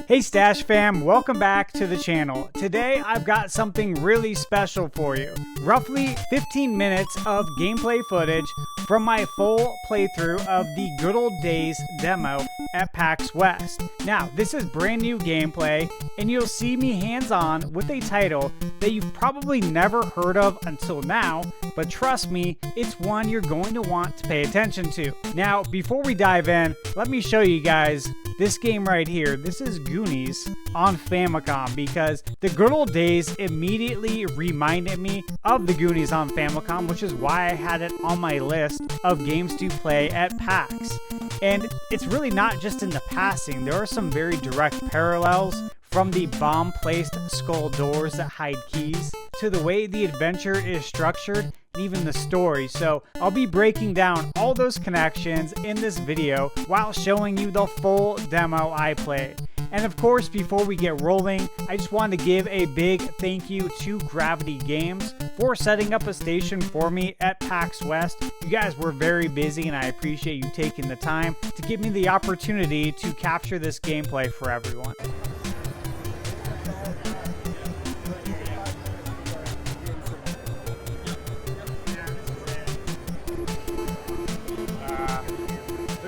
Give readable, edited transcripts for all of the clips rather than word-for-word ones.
Hey Stash fam, welcome back to the channel. Today I've got something really special for you. Roughly 15 minutes of gameplay footage from my full playthrough of the Good Old Days demo at PAX West. Now, this is brand new gameplay, and you'll see me hands-on with a title that you've probably never heard of until now, but trust me, it's one you're going to want to pay attention to. Now, before we dive in, let me show you guys this game right here. This is Goonies on Famicom, because the Good Old Days immediately reminded me of the Goonies on Famicom, which is why I had it on my list of games to play at PAX. And it's really not just in the passing. There are some very direct parallels, from the bomb-placed skull doors that hide keys to the way the adventure is structured and even the story. So I'll be breaking down all those connections in this video while showing you the full demo I played. And of course, before we get rolling, I just wanted to give a big thank you to Gravity Games for setting up a station for me at PAX West. You guys were very busy, and I appreciate you taking the time to give me the opportunity to capture this gameplay for everyone.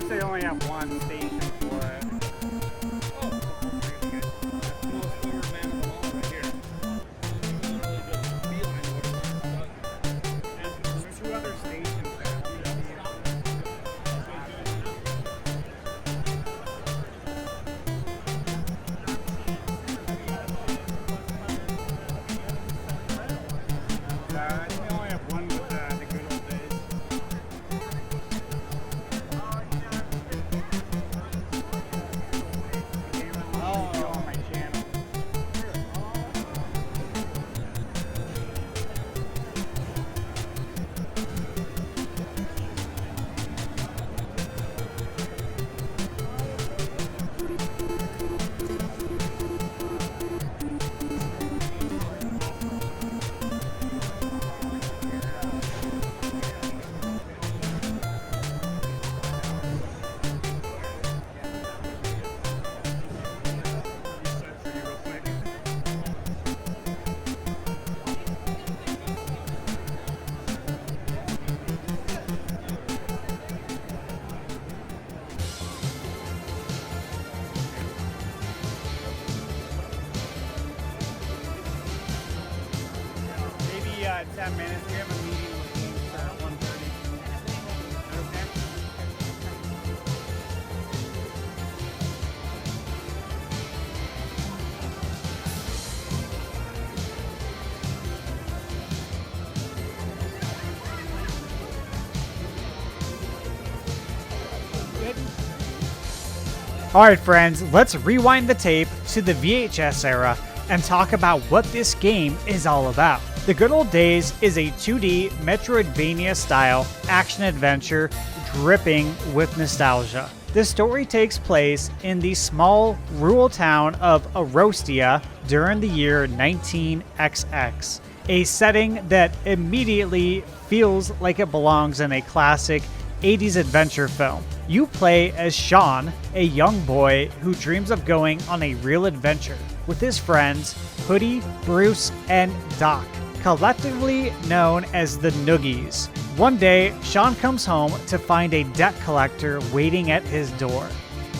They only have one station for it. Oh, really good. That's the most overman of them all right here. Literally just beeline over. And there's two other stations there. They only have one with the Good Old Days. Maybe 10 minutes. We have a meeting with Games at 1:30. Alright friends, let's rewind the tape to the VHS era and talk about what this game is all about. The Good Old Days is a 2D Metroidvania style action-adventure dripping with nostalgia. The story takes place in the small rural town of Arostia during the year 19XX, a setting that immediately feels like it belongs in a classic 80s adventure film. You play as Sean, a young boy who dreams of going on a real adventure with his friends Hoodie, Bruce, and Doc, collectively known as the Noogies. One day, Sean comes home to find a debt collector waiting at his door.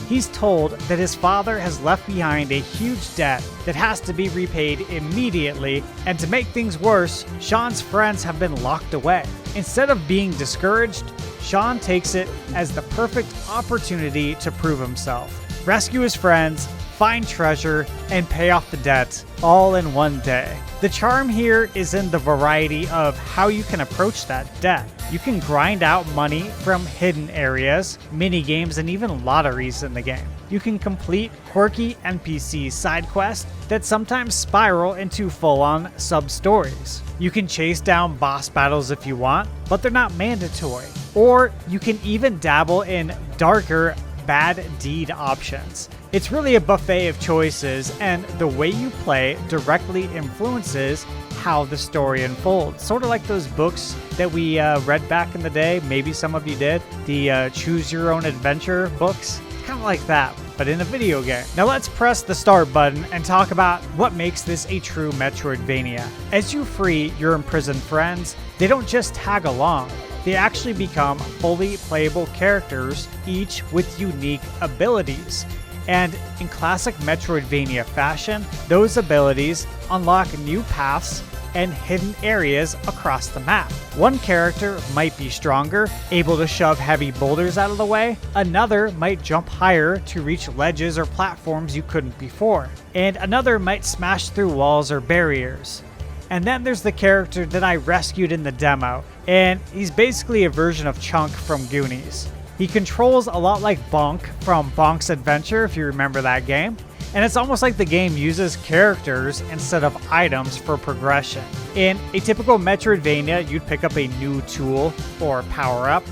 He's told that his father has left behind a huge debt that has to be repaid immediately, and to make things worse, Sean's friends have been locked away. Instead of being discouraged, Sean takes it as the perfect opportunity to prove himself, rescue his friends, find treasure, and pay off the debt all in one day. The charm here is in the variety of how you can approach that debt. You can grind out money from hidden areas, mini games, and even lotteries in the game. You can complete quirky NPC side quests that sometimes spiral into full-on sub-stories. You can chase down boss battles if you want, but they're not mandatory. Or you can even dabble in darker bad deed options. It's really a buffet of choices, and the way you play directly influences how the story unfolds. Sort of like those books that we read back in the day. Maybe some of you did. The Choose Your Own Adventure books. kind of like that, but in a video game. Now let's press the start button and talk about what makes this a true Metroidvania. As you free your imprisoned friends, they don't just tag along. They actually become fully playable characters, each with unique abilities. And in classic Metroidvania fashion, those abilities unlock new paths and hidden areas across the map. One character might be stronger, able to shove heavy boulders out of the way. Another might jump higher to reach ledges or platforms you couldn't before. And another might smash through walls or barriers. And then there's the character that I rescued in the demo, and he's basically a version of Chunk from Goonies. He controls a lot like Bonk from Bonk's Adventure, if you remember that game. And it's almost like the game uses characters instead of items for progression. In a typical Metroidvania, you'd pick up a new tool or power-up.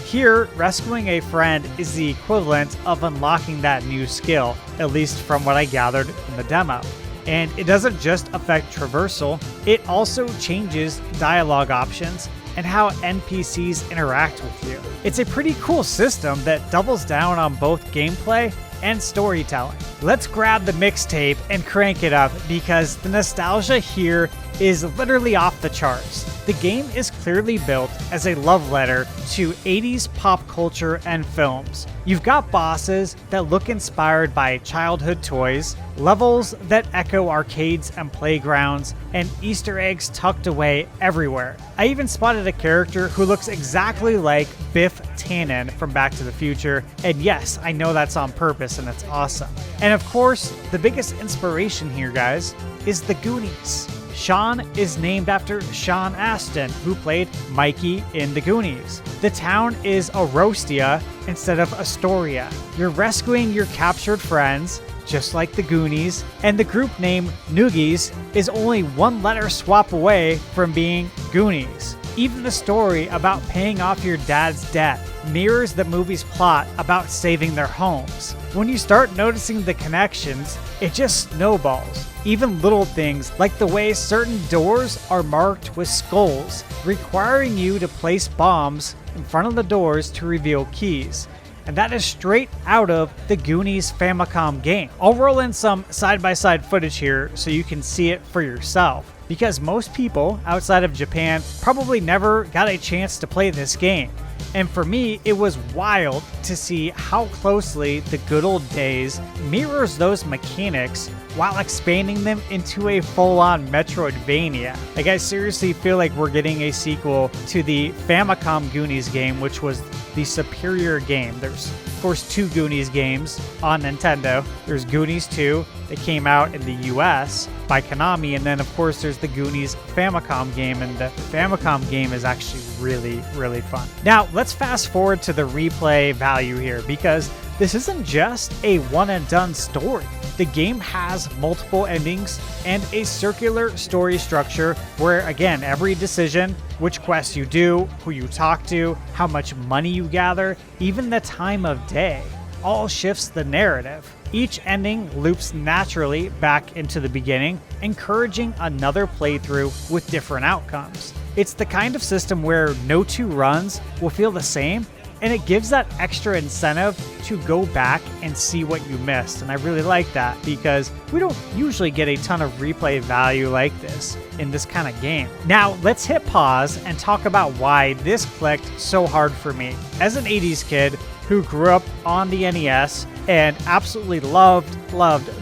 Here, rescuing a friend is the equivalent of unlocking that new skill, at least from what I gathered in the demo. And it doesn't just affect traversal, it also changes dialogue options and how NPCs interact with you. It's a pretty cool system that doubles down on both gameplay and storytelling. Let's grab the mixtape and crank it up because the nostalgia here is literally off the charts. The game is clearly built as a love letter to 80s pop culture and films. You've got bosses that look inspired by childhood toys, levels that echo arcades and playgrounds, and Easter eggs tucked away everywhere. I even spotted a character who looks exactly like Biff Tannen from Back to the Future, and yes, I know that's on purpose and it's awesome. And of course, the biggest inspiration here, guys, is the Goonies. Sean is named after Sean Astin, who played Mikey in the Goonies. The town is Arostia instead of Astoria. You're rescuing your captured friends, just like the Goonies, and the group name Noogies is only one letter swap away from being Goonies. Even the story about paying off your dad's debt mirrors the movie's plot about saving their homes. When you start noticing the connections, it just snowballs. Even little things like the way certain doors are marked with skulls, requiring you to place bombs in front of the doors to reveal keys. And that is straight out of the Goonies Famicom game. I'll roll in some side-by-side footage here so you can see it for yourself, because most people outside of Japan probably never got a chance to play this game. And for me, it was wild to see how closely the good old days mirrors those mechanics while expanding them into a full-on Metroidvania. Like, I seriously feel like we're getting a sequel to the Famicom Goonies game, which was the superior game. There's, of course, 2 Goonies games on Nintendo. There's Goonies 2 that came out in the US by Konami, and then of course there's the Goonies Famicom game, and the Famicom game is actually really, really fun. Now, let's fast forward to the replay value here, because this isn't just a one-and-done story. The game has multiple endings and a circular story structure where, again, every decision, which quests you do, who you talk to, how much money you gather, even the time of day, all shifts the narrative. Each ending loops naturally back into the beginning, encouraging another playthrough with different outcomes. It's the kind of system where no 2 runs will feel the same, and it gives that extra incentive to go back and see what you missed. And I really like that, because we don't usually get a ton of replay value like this in this kind of game. Now, let's hit pause and talk about why this clicked so hard for me. As an 80s kid who grew up on the NES and absolutely loved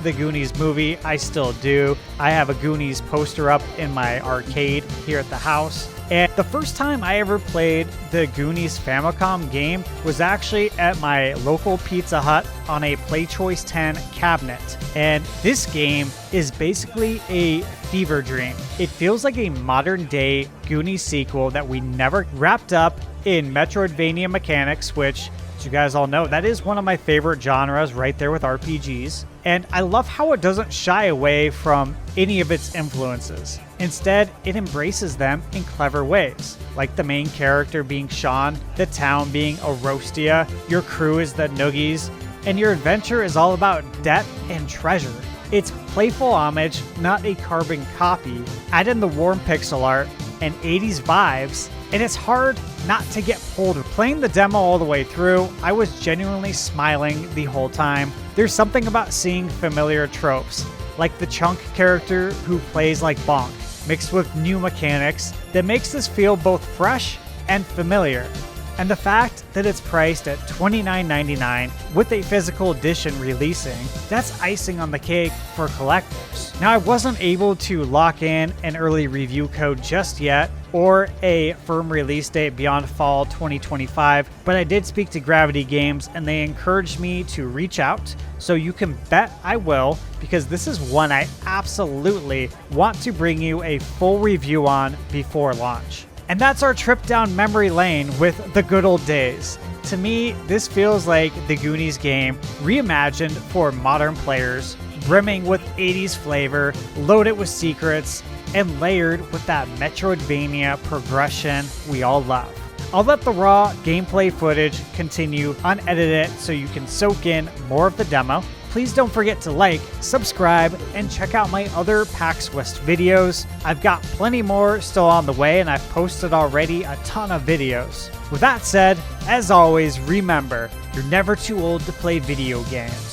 the Goonies movie, I still do. I have a Goonies poster up in my arcade here at the house. And the first time I ever played the Goonies Famicom game was actually at my local Pizza Hut on a Play Choice 10 cabinet. And this game is basically a fever dream. It feels like a modern day Goonies sequel that we never wrapped up in Metroidvania mechanics, which, as you guys all know, that is one of my favorite genres right there with RPGs. And I love how it doesn't shy away from any of its influences. Instead, it embraces them in clever ways, like the main character being Sean, the town being Arostia, your crew is the Noogies, and your adventure is all about debt and treasure. It's playful homage, not a carbon copy. Add in the warm pixel art and 80s vibes, and it's hard not to get pulled Playing the demo all the way through, I was genuinely smiling the whole time. There's something about seeing familiar tropes, like the Chunk character who plays like Bonk, mixed with new mechanics that makes this feel both fresh and familiar. And the fact that it's priced at $29.99 with a physical edition releasing, that's icing on the cake for collectors. Now, I wasn't able to lock in an early review code just yet, or a firm release date beyond fall 2025, but I did speak to Gravity Games and they encouraged me to reach out, so you can bet I will, because this is one I absolutely want to bring you a full review on before launch. And that's our trip down memory lane with The Good Old Days. To me, this feels like the Goonies game reimagined for modern players, brimming with 80s flavor, loaded with secrets, and layered with that Metroidvania progression we all love. I'll let the raw gameplay footage continue unedited so you can soak in more of the demo. Please don't forget to like, subscribe, and check out my other PAX West videos. I've got plenty more still on the way, and I've posted already a ton of videos. With that said, as always, remember, you're never too old to play video games.